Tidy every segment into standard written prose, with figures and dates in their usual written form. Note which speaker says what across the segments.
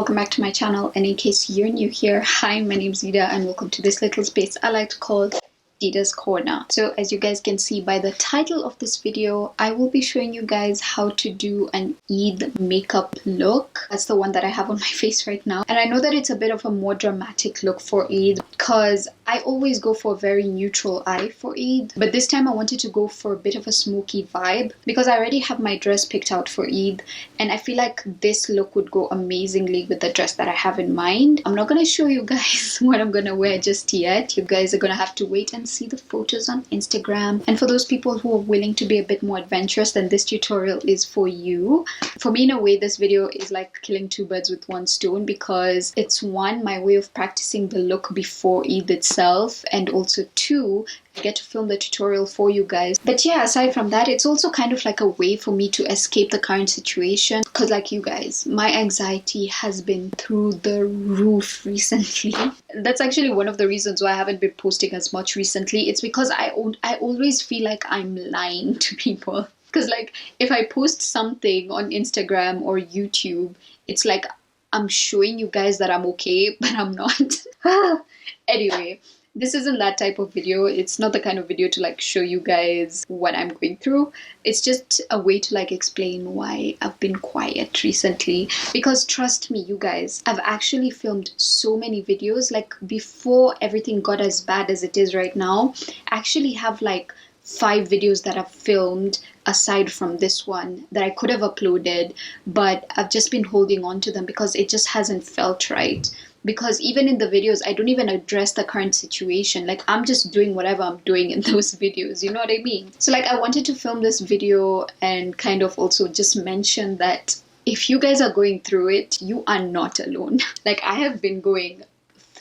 Speaker 1: welcome back to my channel, and in case you're new here, hi, my name's Dida and welcome to this little space I like to call Dida's Corner. So as you guys can see by the title of this video, I will be showing you guys how to do an Eid makeup look. That's the one that I have on my face right now, and I know that it's a bit of a more dramatic look for Eid because I always go for a very neutral eye for Eid, but this time I wanted to go for a bit of a smoky vibe because I already have my dress picked out for Eid, and I feel like this look would go amazingly with the dress that I have in mind. I'm not gonna show you guys what I'm gonna wear just yet. You guys are gonna have to wait and see the photos on Instagram. And for those people who are willing to be a bit more adventurous, then this tutorial is for you. For me, in a way, this video is like killing two birds with one stone because it's one, my way of practicing the look before Eid itself, and also two, I get to film the tutorial for you guys. But yeah, aside from that, it's also kind of like a way for me to escape the current situation because, like you guys, my anxiety has been through the roof recently. That's actually one of the reasons why I haven't been posting as much recently. It's because I always feel like I'm lying to people. Because like if I post something on Instagram or YouTube, it's like I'm showing you guys that I'm okay, but I'm not. Anyway, this isn't that type of video. It's not the kind of video to like show you guys what I'm going through. It's just a way to like explain why I've been quiet recently. Because trust me, you guys, I've actually filmed so many videos. Like before everything got as bad as it is right now, I actually have like 5 videos that I've filmed aside from this one that I could have uploaded, but I've just been holding on to them because it just hasn't felt right. Because even in the videos, I don't even address the current situation. Like, I'm just doing whatever I'm doing in those videos, you know what I mean? So like, I wanted to film this video and kind of also just mention that if you guys are going through it, you are not alone. Like, I have been going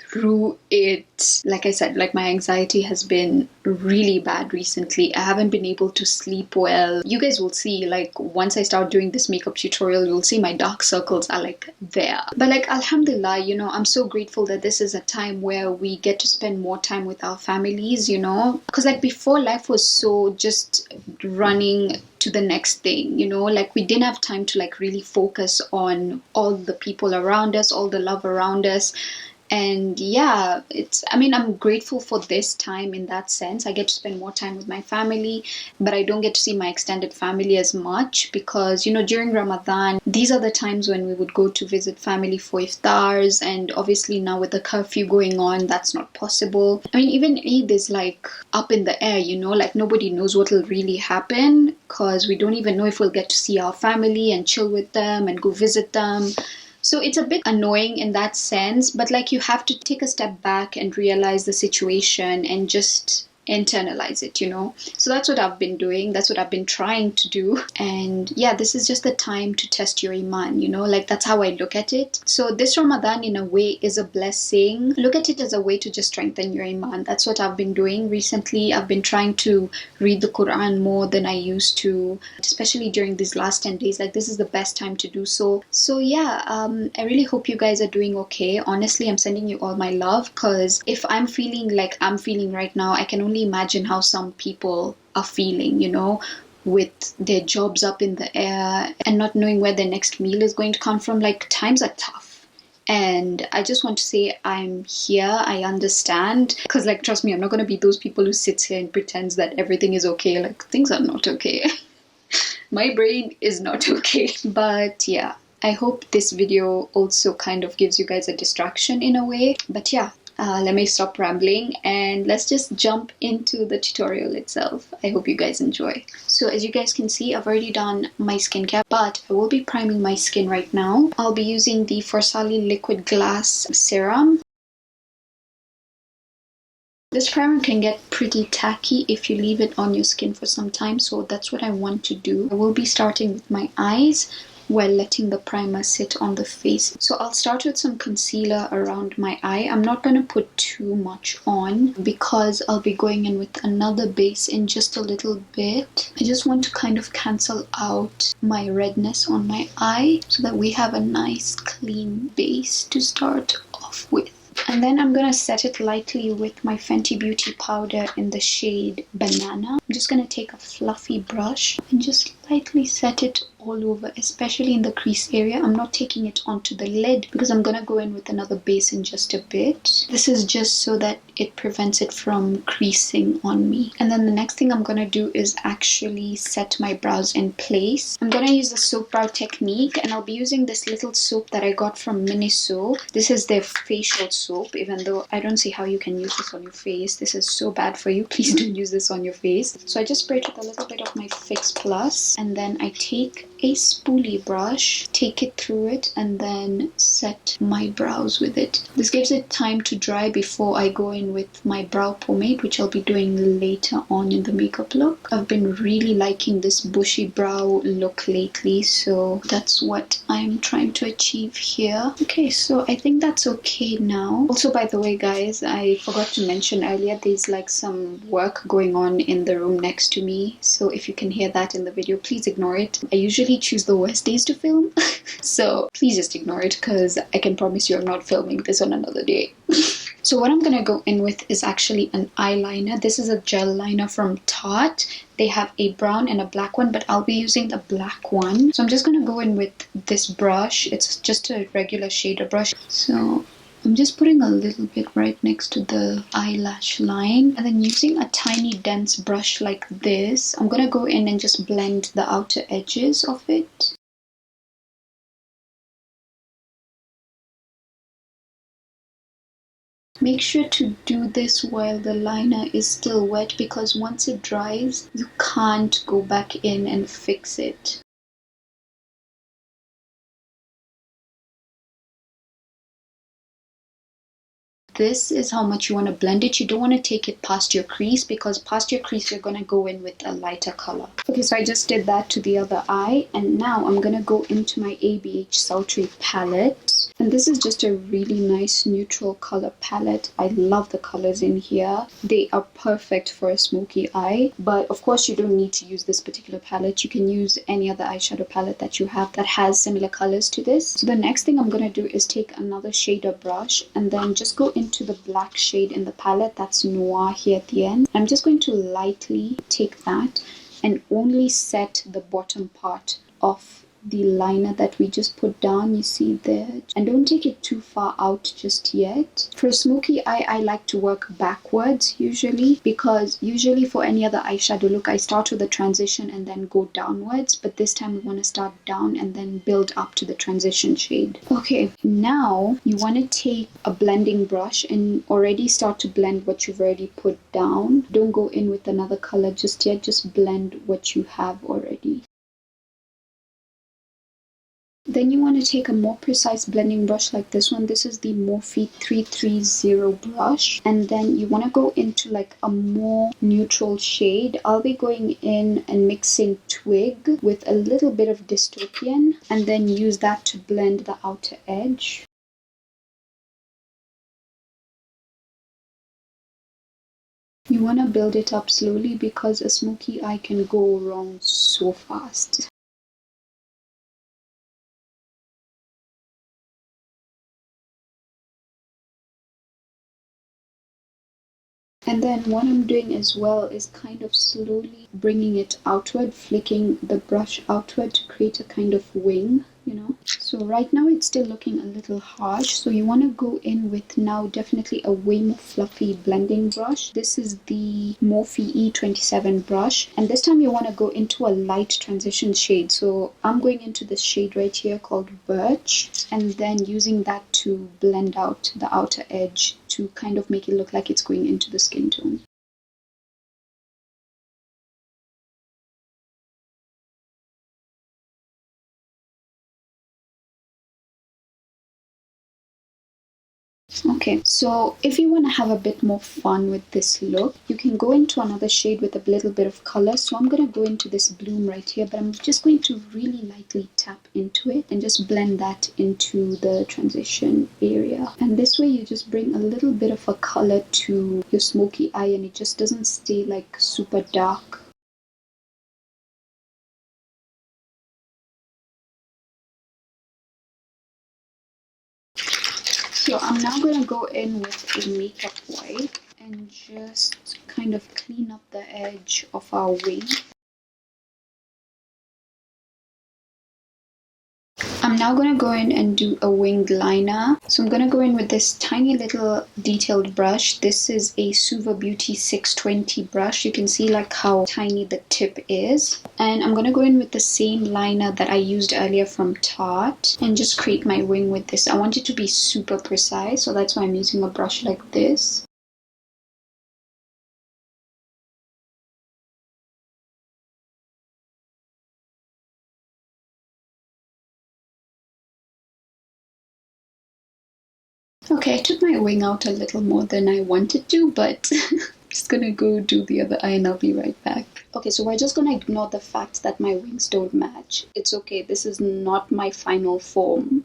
Speaker 1: through it. Like I said, like my anxiety has been really bad recently. I haven't been able to sleep well. You guys will see, like once I start doing this makeup tutorial, you'll see my dark circles are like there. But like alhamdulillah, you know, I'm so grateful that this is a time where we get to spend more time with our families, you know, because like before, life was so just running to the next thing, you know, like we didn't have time to like really focus on all the people around us, all the love around us. And yeah, I'm grateful for this time in that sense. I get to spend more time with my family, but I don't get to see my extended family as much because, you know, during Ramadan, these are the times when we would go to visit family for iftars. And obviously now with the curfew going on, that's not possible. I mean, even Eid is like up in the air, you know, like nobody knows what will really happen because we don't even know if we'll get to see our family and chill with them and go visit them. So it's a bit annoying in that sense, but like you have to take a step back and realize the situation and just internalize it, you know. So that's what I've been doing. That's what I've been trying to do. And yeah, this is just the time to test your iman, you know, like that's how I look at it. So this Ramadan in a way is a blessing. Look at it as a way to just strengthen your iman. That's what I've been doing recently. I've been trying to read the Quran more than I used to, especially during these last 10 days. Like this is the best time to do so. So yeah, I really hope you guys are doing okay. Honestly, I'm sending you all my love because if I'm feeling like I'm feeling right now, I can only imagine how some people are feeling, you know, with their jobs up in the air and not knowing where their next meal is going to come from. Like times are tough. And I just want to say I'm here, I understand. Because like, trust me, I'm not going to be those people who sits here and pretends that everything is okay. Like things are not okay. My brain is not okay. But yeah, I hope this video also kind of gives you guys a distraction in a way. But yeah, let me stop rambling and let's just jump into the tutorial itself. I hope you guys enjoy. So as you guys can see, I've already done my skincare, but I will be priming my skin right now. I'll be using the Forsali Liquid Glass Serum. This primer can get pretty tacky if you leave it on your skin for some time, so that's what I want to do. I will be starting with my eyes while letting the primer sit on the face. So I'll start with some concealer around my eye. I'm not going to put too much on because I'll be going in with another base in just a little bit. I just want to kind of cancel out my redness on my eye so that we have a nice clean base to start off with. And then I'm gonna set it lightly with my Fenty Beauty powder in the shade Banana. I'm just gonna take a fluffy brush and just lightly set it all over, especially in the crease area. I'm not taking it onto the lid because I'm gonna go in with another base in just a bit. This is just so that it prevents it from creasing on me. And then the next thing I'm gonna do is actually set my brows in place. I'm gonna use the soap brow technique, and I'll be using this little soap that I got from Miniso. This is their facial soap, even though I don't see how you can use this on your face. This is so bad for you. Please don't use this on your face. So I just spray it with a little bit of my Fix Plus, and then I take a spoolie brush, take it through it, and then set my brows with it. This gives it time to dry before I go in with my brow pomade, which I'll be doing later on in the makeup look. I've been really liking this bushy brow look lately, so that's what I'm trying to achieve here. Okay, so I think that's okay now. Also, by the way guys, I forgot to mention earlier, there's like some work going on in the room next to me, so if you can hear that in the video, please ignore it. I usually choose the worst days to film so please just ignore it, because I can promise you I'm not filming this on another day. So what I'm gonna go in with is actually an eyeliner. This is a gel liner from Tarte. They have a brown and a black one, but I'll be using the black one. So I'm just gonna go in with this brush. It's just a regular shader brush. So I'm just putting a little bit right next to the eyelash line, and then using a tiny dense brush like this, I'm gonna go in and just blend the outer edges of it. Make sure to do this while the liner is still wet, because once it dries, you can't go back in and fix it. This is how much you want to blend it. You don't want to take it past your crease, because past your crease you're going to go in with a lighter color. Okay, so I just did that to the other eye, and now I'm going to go into my ABH Sultry palette. And this is just a really nice neutral color palette. I love the colors in here. They are perfect for a smoky eye, but of course you don't need to use this particular palette. You can use any other eyeshadow palette that you have that has similar colors to this. So the next thing I'm going to do is take another shader brush and then just go into the black shade in the palette. That's Noir here at the end. I'm just going to lightly take that and only set the bottom part of the liner that we just put down. You see there, and don't take it too far out just yet. For a smoky eye, I like to work backwards usually, because usually for any other eyeshadow look I start with a transition and then go downwards, but this time we want to start down and then build up to the transition shade. Okay, now you want to take a blending brush and already start to blend what you've already put down. Don't go in with another color just yet, just blend what you have already. Then you want to take a more precise blending brush like this one. This is the Morphe 330 brush. And then you want to go into like a more neutral shade. I'll be going in and mixing Twig with a little bit of Dystopian, and then use that to blend the outer edge. You want to build it up slowly, because a smoky eye can go wrong so fast. And then what I'm doing as well is kind of slowly bringing it outward, flicking the brush outward to create a kind of wing, you know. So right now it's still looking a little harsh, so you want to go in with now definitely a way more fluffy blending brush. This is the Morphe E27 brush, and this time you want to go into a light transition shade. So I'm going into this shade right here called Birch, and then using that to blend out the outer edge to kind of make it look like it's going into the skin tone. Okay, so if you want to have a bit more fun with this look, you can go into another shade with a little bit of color. So I'm going to go into this Bloom right here, but I'm just going to really lightly tap into it and just blend that into the transition area. And this way you just bring a little bit of a color to your smoky eye, and it just doesn't stay like super dark. So I'm now going to go in with a makeup wipe and just kind of clean up the edge of our wing. I'm now going to go in and do a winged liner. So I'm going to go in with this tiny little detailed brush. This is a Suva Beauty 620 brush. You can see like how tiny the tip is. And I'm going to go in with the same liner that I used earlier from Tarte and just create my wing with this. I want it to be super precise, so that's why I'm using a brush like this. Okay, I took my wing out a little more than I wanted to, but I'm just gonna go do the other eye and I'll be right back. Okay, so we're just gonna ignore the fact that my wings don't match. It's okay, this is not my final form.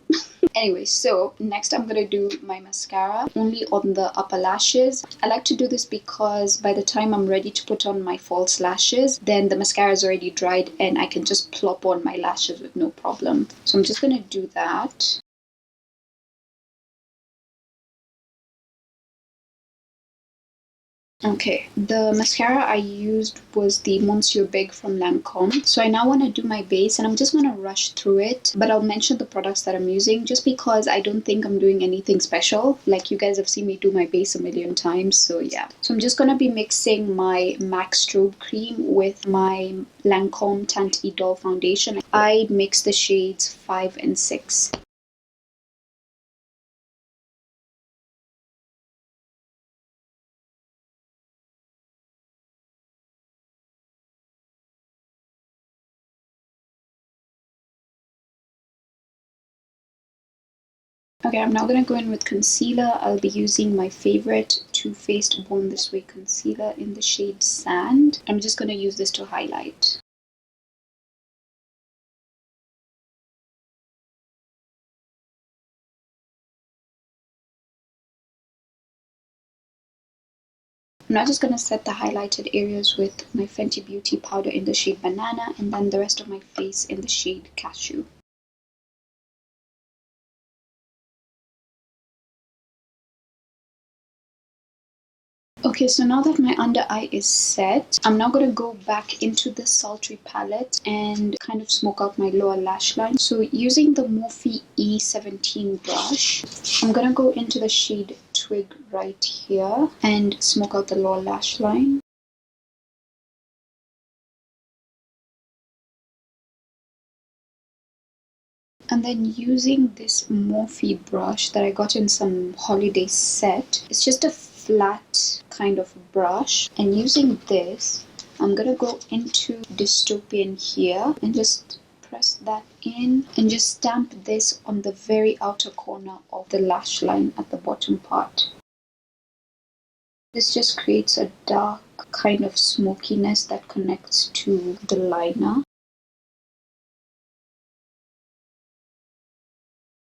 Speaker 1: Anyway, so next I'm gonna do my mascara only on the upper lashes. I like to do this because by the time I'm ready to put on my false lashes, then the mascara is already dried and I can just plop on my lashes with no problem. So I'm just gonna do that. Okay, the mascara I used was the Monsieur Big from Lancome. So I now want to do my base and I'm just going to rush through it. But I'll mention the products that I'm using just because I don't think I'm doing anything special. Like you guys have seen me do my base a million times. So yeah. So I'm just going to be mixing my MAC Strobe Cream with my Lancome Teint Idole Foundation. I mix the shades 5 and 6. Okay, I'm now going to go in with concealer. I'll be using my favorite Too Faced Born This Way concealer in the shade Sand. I'm just going to use this to highlight. I'm now just going to set the highlighted areas with my Fenty Beauty powder in the shade Banana and then the rest of my face in the shade Cashew. Okay, so now that my under eye is set, I'm now going to go back into the Sultry palette and kind of smoke out my lower lash line. So using the Morphe E17 brush, I'm going to go into the shade Twig right here and smoke out the lower lash line. And then using this Morphe brush that I got in some holiday set, it's just a flat kind of brush, and using this I'm gonna go into Dystopian here and just press that in and just stamp this on the very outer corner of the lash line at the bottom part. This just creates a dark kind of smokiness that connects to the liner.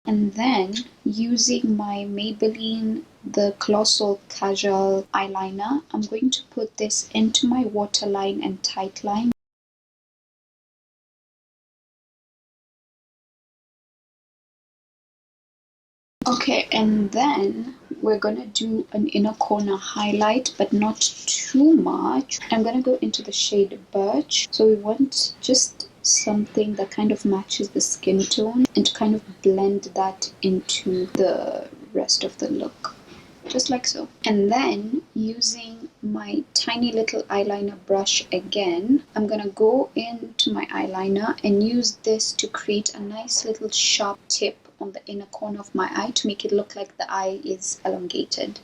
Speaker 1: And then using my Maybelline the Colossal Casual eyeliner, I'm going to put this into my waterline and tight line. Okay, and then we're gonna do an inner corner highlight, but not too much. I'm gonna go into the shade Birch. So we want just something that kind of matches the skin tone and to kind of blend that into the rest of the look. Just like so. And then using my tiny little eyeliner brush again, I'm gonna go into my eyeliner and use this to create a nice little sharp tip on the inner corner of my eye to make it look like the eye is elongated.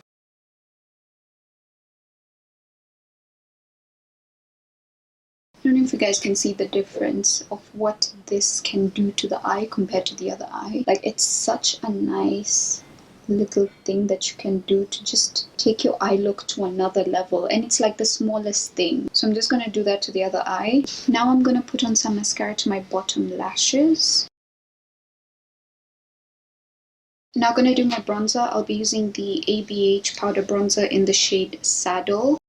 Speaker 1: I don't know if you guys can see the difference of what this can do to the eye compared to the other eye. Like, it's such a nice little thing that you can do to just take your eye look to another level, and it's like the smallest thing. So I'm just going to do that to the other eye. Now I'm going to put on some mascara to my bottom lashes. Now I'm going to do my bronzer. I'll be using the ABH powder bronzer in the shade Saddle.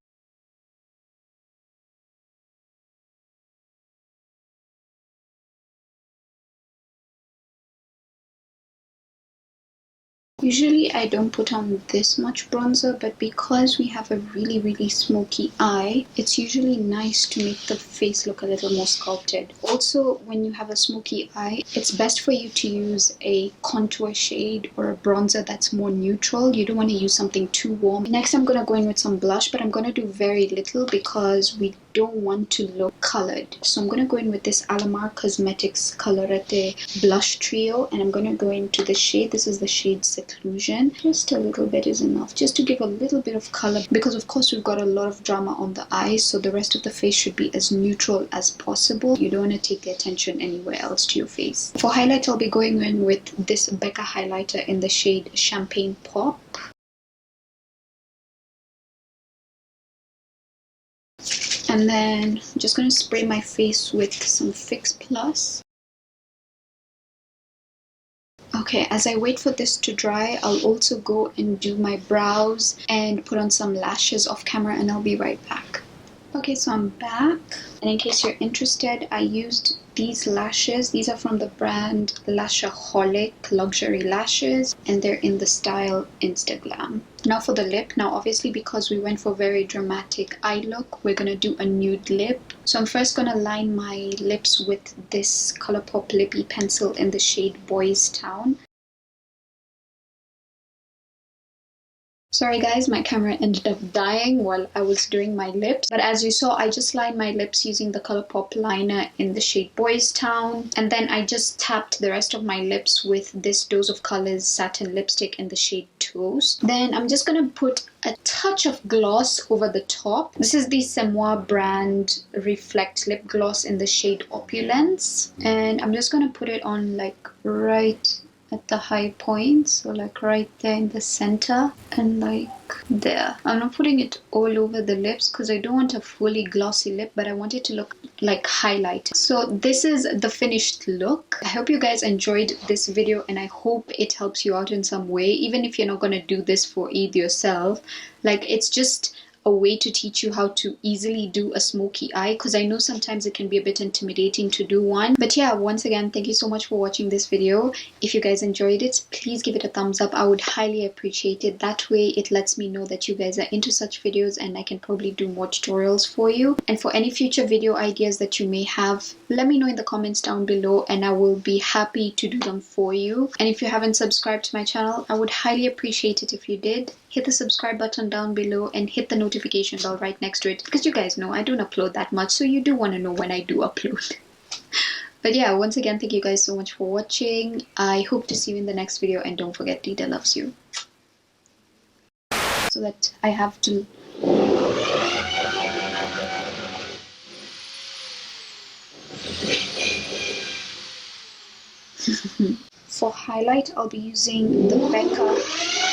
Speaker 1: Usually I don't put on this much bronzer, but because we have a really smoky eye, it's usually nice to make the face look a little more sculpted. Also, when you have a smoky eye, it's best for you to use a contour shade or a bronzer that's more neutral. You don't want to use something too warm. Next, I'm going to go in with some blush, but I'm going to do very little because we don't want to look colored. So I'm going to go in with this Alamar Cosmetics Colorete blush trio, and I'm going to go into the shade. This is the shade Seclusion. Just a little bit is enough, just to give a little bit of color, because of course we've got a lot of drama on the eyes, so the rest of the face should be as neutral as possible. You don't want to take the attention anywhere else to your face. For highlight, I'll be going in with this Becca highlighter in the shade Champagne Pop. And then I'm just going to spray my face with some Fix Plus. Okay, as I wait for this to dry, I'll also go and do my brows and put on some lashes off camera, and I'll be right back. Okay, so I'm back, and in case you're interested, I used these lashes. These are from the brand Lashaholic Luxury Lashes, and they're in the style Instaglam. Now for the lip. Now obviously, because we went for very dramatic eye look, we're gonna do a nude lip. So I'm first gonna line my lips with this Colourpop Lippie Pencil in the shade Boys Town. Sorry guys, my camera ended up dying while I was doing my lips. But as you saw, I just lined my lips using the Colourpop liner in the shade Boys Town. And then I just tapped the rest of my lips with this Dose of Colors satin lipstick in the shade Toast. Then I'm just gonna put a touch of gloss over the top. This is the Semois brand Reflect lip gloss in the shade Opulence. And I'm just gonna put it on like right at the high point, so like right there in the center and like there. I'm not putting it all over the lips because I don't want a fully glossy lip, but I want it to look like highlighted. So this is the finished look. I hope you guys enjoyed this video, and I hope it helps you out in some way, even if you're not going to do this for Eid yourself. Like, it's just a way to teach you how to easily do a smoky eye, because I know sometimes it can be a bit intimidating to do one. But yeah, once again, thank you so much for watching this video. If you guys enjoyed it, please give it a thumbs up. I would highly appreciate it. That way it lets me know that you guys are into such videos, and I can probably do more tutorials for you. And for any future video ideas that you may have, let me know in the comments down below, and I will be happy to do them for you. And if you haven't subscribed to my channel, I would highly appreciate it if you did. Hit the subscribe button down below and hit the notification bell right next to it, because you guys know I don't upload that much, so you do want to know when I do upload. But yeah, once again, thank you guys so much for watching. I hope to see you in the next video, and don't forget, Dida loves you. So that I have to... For highlight, I'll be using the Becca